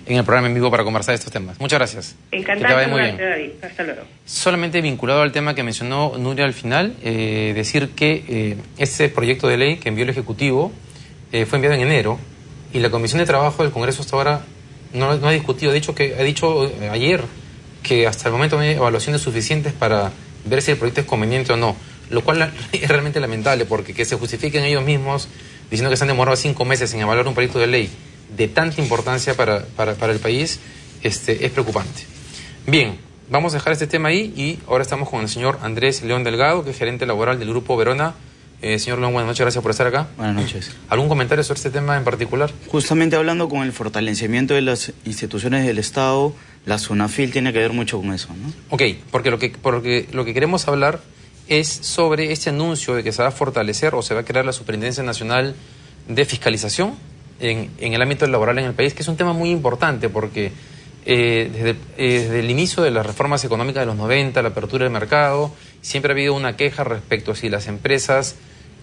en el programa en vivo para conversar de estos temas. Muchas gracias. Encantada. Que te vaya muy bien. David. Hasta luego. Solamente vinculado al tema que mencionó Nuria al final, decir que ese proyecto de ley que envió el Ejecutivo fue enviado en enero y la Comisión de Trabajo del Congreso hasta ahora no ha discutido. Ha dicho ayer que hasta el momento no hay evaluaciones suficientes para ver si el proyecto es conveniente o no, lo cual es realmente lamentable, porque que se justifiquen ellos mismos diciendo que se han demorado 5 meses en evaluar un proyecto de ley de tanta importancia para el país, es preocupante. Bien, vamos a dejar este tema ahí y ahora estamos con el señor Andrés León Delgado, que es gerente laboral del Grupo Verona. Señor León, buenas noches, gracias por estar acá. Buenas noches. ¿Algún comentario sobre este tema en particular? Justamente hablando con el fortalecimiento de las instituciones del Estado, la SUNAFIL tiene que ver mucho con eso, ¿no? Ok, porque lo que queremos hablar es sobre este anuncio de que se va a fortalecer o se va a crear la Superintendencia Nacional de Fiscalización en el ámbito laboral en el país, que es un tema muy importante porque desde el inicio de las reformas económicas de los 90, la apertura del mercado, siempre ha habido una queja respecto a si las empresas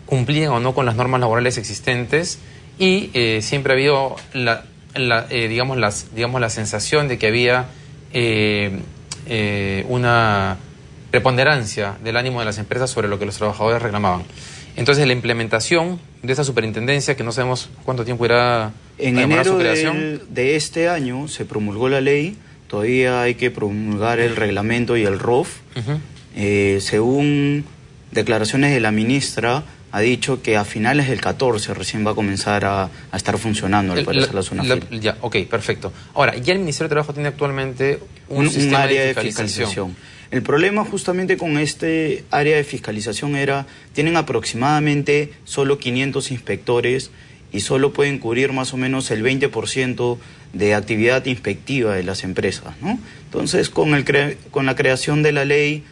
cumplían o no con las normas laborales existentes y siempre ha habido la sensación de que había una preponderancia del ánimo de las empresas sobre lo que los trabajadores reclamaban. Entonces, la implementación de esa superintendencia, que no sabemos cuánto tiempo irá en a demorar enero su creación. de este año se promulgó la ley, todavía hay que promulgar el reglamento y el ROF. Según declaraciones de la ministra, ha dicho que a finales del 14 recién va a comenzar a estar funcionando, al parecer, la SUNAFIL. Ya, ok, perfecto. Ahora, ya el Ministerio de Trabajo tiene actualmente un sistema área de fiscalización. El problema justamente con este área de fiscalización tienen aproximadamente solo 500 inspectores y solo pueden cubrir más o menos el 20% de actividad inspectiva de las empresas, ¿no? Entonces, con la creación de la ley,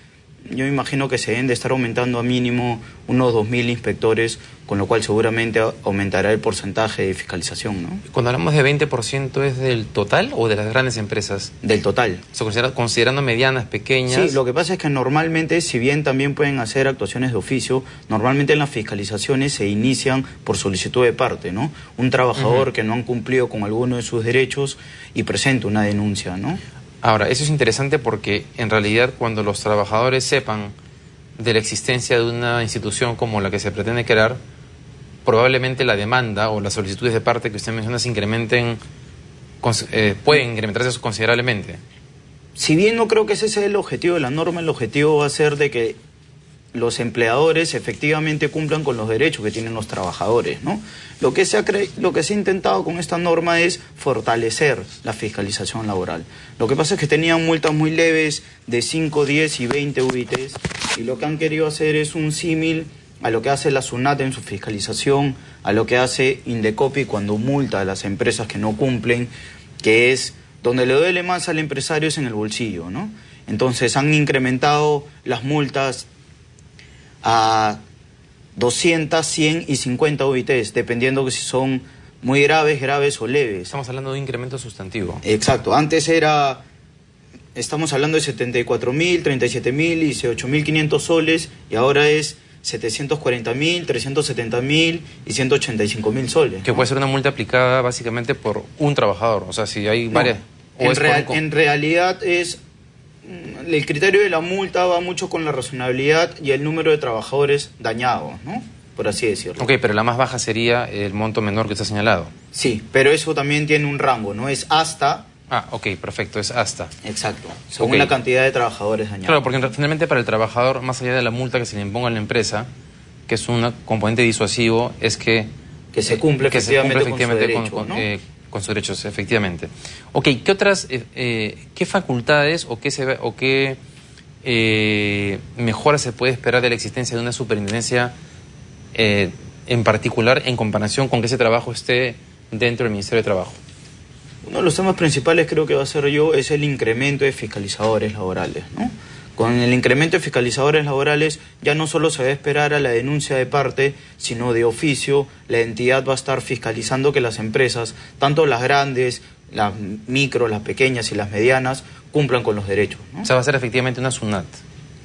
yo imagino que se deben de estar aumentando a mínimo unos 2.000 inspectores, con lo cual seguramente aumentará el porcentaje de fiscalización, ¿no? Cuando hablamos de 20%, ¿es del total o de las grandes empresas? Del total. Considerando medianas, pequeñas. Sí, lo que pasa es que normalmente, si bien también pueden hacer actuaciones de oficio, normalmente en las fiscalizaciones se inician por solicitud de parte, ¿no? Un trabajador que no han cumplido con alguno de sus derechos y presenta una denuncia, ¿no? Ahora, eso es interesante porque en realidad cuando los trabajadores sepan de la existencia de una institución como la que se pretende crear, probablemente la demanda o las solicitudes de parte que usted menciona se incrementen, pueden incrementarse considerablemente. Si bien no creo que ese sea el objetivo de la norma, el objetivo va a ser de que los empleadores efectivamente cumplan con los derechos que tienen los trabajadores, ¿no? Lo que se ha intentado con esta norma es fortalecer la fiscalización laboral. Lo que pasa es que tenían multas muy leves de 5, 10 y 20 UITs y lo que han querido hacer es un símil a lo que hace la SUNAT en su fiscalización, a lo que hace Indecopi cuando multa a las empresas que no cumplen, que es donde le duele más al empresario es en el bolsillo, ¿no? Entonces han incrementado las multas a 200, 100 y 50 UITs, dependiendo de si son muy graves o leves. Estamos hablando de un incremento sustantivo. Exacto. Antes estamos hablando de 74.000, 37.000 y 18.500 soles, y ahora es 740.000, 370.000 y 185.000 soles. Que puede ser una multa aplicada básicamente por un trabajador, o sea, si hay varias... En realidad el criterio de la multa va mucho con la razonabilidad y el número de trabajadores dañados, ¿no? Por así decirlo. Ok, pero la más baja sería el monto menor que está señalado. Sí, pero eso también tiene un rango, ¿no? Es hasta... Ah, ok, perfecto, es hasta. Exacto, según la cantidad de trabajadores dañados. Claro, porque finalmente para el trabajador, más allá de la multa que se le imponga a la empresa, que es un componente disuasivo, es que se cumple efectivamente con su derecho, ¿no? Con sus derechos, efectivamente. Ok, ¿qué otras, qué facultades o qué mejoras se puede esperar de la existencia de una superintendencia en particular en comparación con que ese trabajo esté dentro del Ministerio de Trabajo? Uno de los temas principales creo que va a ser es el incremento de fiscalizadores laborales, ¿no? Con el incremento de fiscalizadores laborales ya no solo se va a esperar a la denuncia de parte, sino de oficio la entidad va a estar fiscalizando que las empresas, tanto las grandes, las micro, las pequeñas y las medianas, cumplan con los derechos, ¿no? O sea, va a ser efectivamente una SUNAT,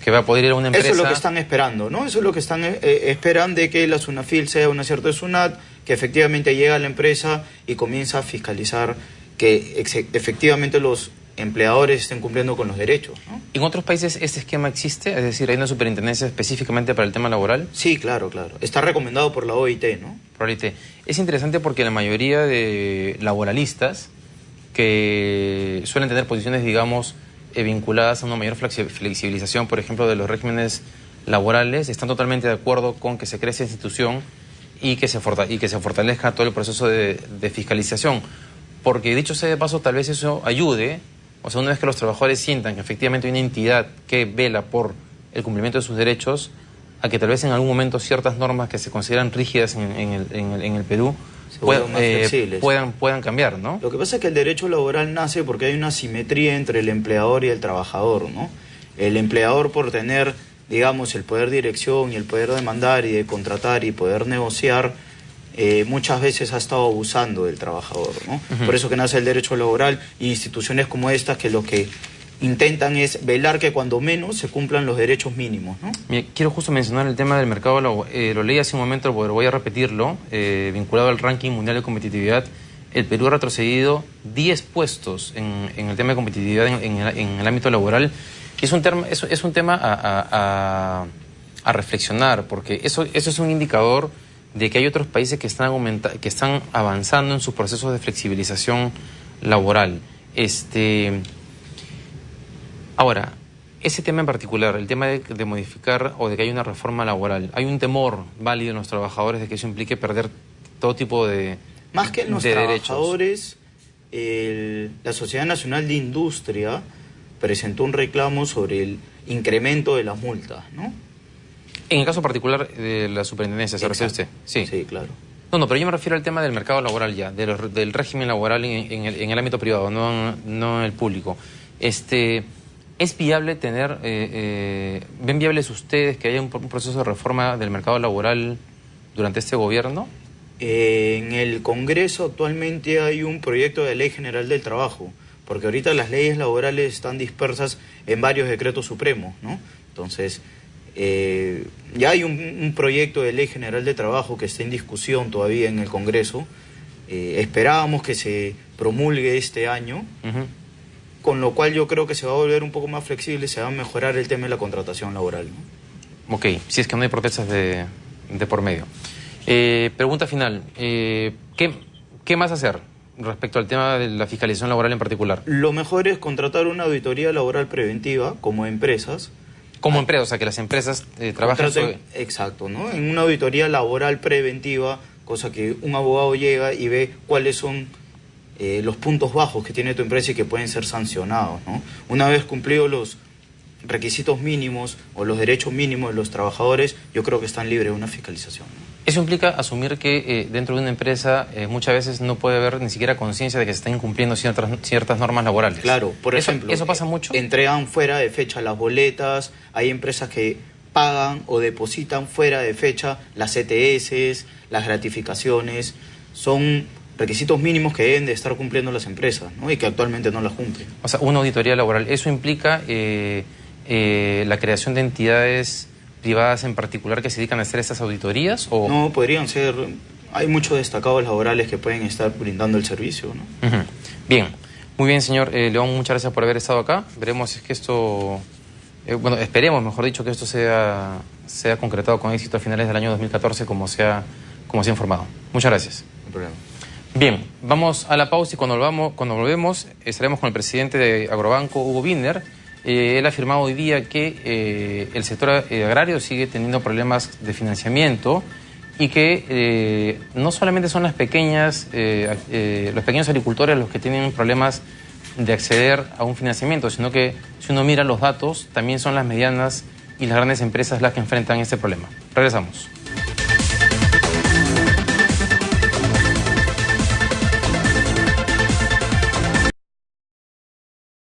que va a poder ir a una empresa... Eso es lo que están esperando, ¿no? Eso es lo que están esperan, de que la SUNAFIL sea una cierta SUNAT, que efectivamente llega a la empresa y comienza a fiscalizar que efectivamente los empleadores estén cumpliendo con los derechos, ¿no? ¿En otros países este esquema existe? Es decir, ¿hay una superintendencia específicamente para el tema laboral? Sí, claro. Está recomendado por la OIT, ¿no? Por la OIT. Es interesante porque la mayoría de laboralistas que suelen tener posiciones, digamos, vinculadas a una mayor flexibilización, por ejemplo, de los regímenes laborales, están totalmente de acuerdo con que se cree esa institución y que se fortalezca todo el proceso de fiscalización. Porque, dicho sea de paso, tal vez eso ayude, o sea, una vez que los trabajadores sientan que efectivamente hay una entidad que vela por el cumplimiento de sus derechos, a que tal vez en algún momento ciertas normas que se consideran rígidas en el Perú puedan cambiar, ¿no? Lo que pasa es que el derecho laboral nace porque hay una simetría entre el empleador y el trabajador, ¿no? El empleador, por tener, digamos, el poder de dirección y el poder de mandar y de contratar y poder negociar, muchas veces ha estado abusando del trabajador, ¿no? Por eso que nace el derecho laboral y instituciones como estas que lo que intentan es velar que cuando menos se cumplan los derechos mínimos, ¿no? Mira, quiero justo mencionar el tema del mercado laboral. Lo leí hace un momento, pero voy a repetirlo. Vinculado al ranking mundial de competitividad, el Perú ha retrocedido 10 puestos en el tema de competitividad en el ámbito laboral. Es un tema a reflexionar, porque eso es un indicador de que hay otros países que están avanzando en sus procesos de flexibilización laboral. Ahora, ese tema en particular, el tema de modificar o de que haya una reforma laboral, hay un temor válido en los trabajadores de que eso implique perder todo tipo de Más que en los trabajadores, la Sociedad Nacional de Industria presentó un reclamo sobre el incremento de las multas, ¿no? En el caso particular de la superintendencia, ¿se refiere usted? Sí, claro. No, pero yo me refiero al tema del mercado laboral ya, del régimen laboral en el ámbito privado, no en el público. ¿Es viable ven viables ustedes que haya un proceso de reforma del mercado laboral durante este gobierno? En el Congreso actualmente hay un proyecto de ley general del trabajo, porque ahorita las leyes laborales están dispersas en varios decretos supremos, ¿no? Entonces, ya hay un proyecto de ley general de trabajo que está en discusión todavía en el Congreso. Esperábamos que se promulgue este año, con lo cual yo creo que se va a volver un poco más flexible, se va a mejorar el tema de la contratación laboral, ¿no? Ok, si es que no hay protestas de por medio. Pregunta final, ¿qué más hacer respecto al tema de la fiscalización laboral en particular? Lo mejor es contratar una auditoría laboral preventiva como empresas. Como empresas, o sea, que las empresas trabajen sobre... Exacto, ¿no? En una auditoría laboral preventiva, cosa que un abogado llega y ve cuáles son los puntos bajos que tiene tu empresa y que pueden ser sancionados, ¿no? Una vez cumplidos los requisitos mínimos o los derechos mínimos de los trabajadores, yo creo que están libres de una fiscalización, ¿no? Eso implica asumir que dentro de una empresa muchas veces no puede haber ni siquiera conciencia de que se están incumpliendo ciertas normas laborales. Claro, por ejemplo, ¿eso pasa mucho? Entregan fuera de fecha las boletas, hay empresas que pagan o depositan fuera de fecha las ETS, las gratificaciones, son requisitos mínimos que deben de estar cumpliendo las empresas, ¿no? Y que actualmente no las cumplen. O sea, una auditoría laboral, ¿eso implica la creación de entidades privadas en particular que se dedican a hacer estas auditorías? ¿O? No, podrían ser, hay muchos destacados laborales que pueden estar brindando el servicio, ¿no? Bien, muy bien, señor León, muchas gracias por haber estado acá. Veremos si es que esto, esperemos, mejor dicho, que esto sea concretado con éxito a finales del año 2014 como se ha informado. Muchas gracias. No hay problema. Bien, vamos a la pausa y cuando volvemos estaremos con el presidente de Agrobanco, Hugo Binder. Él ha afirmado hoy día que el sector agrario sigue teniendo problemas de financiamiento y que no solamente son los pequeños agricultores los que tienen problemas de acceder a un financiamiento, sino que si uno mira los datos, también son las medianas y las grandes empresas las que enfrentan este problema. Regresamos.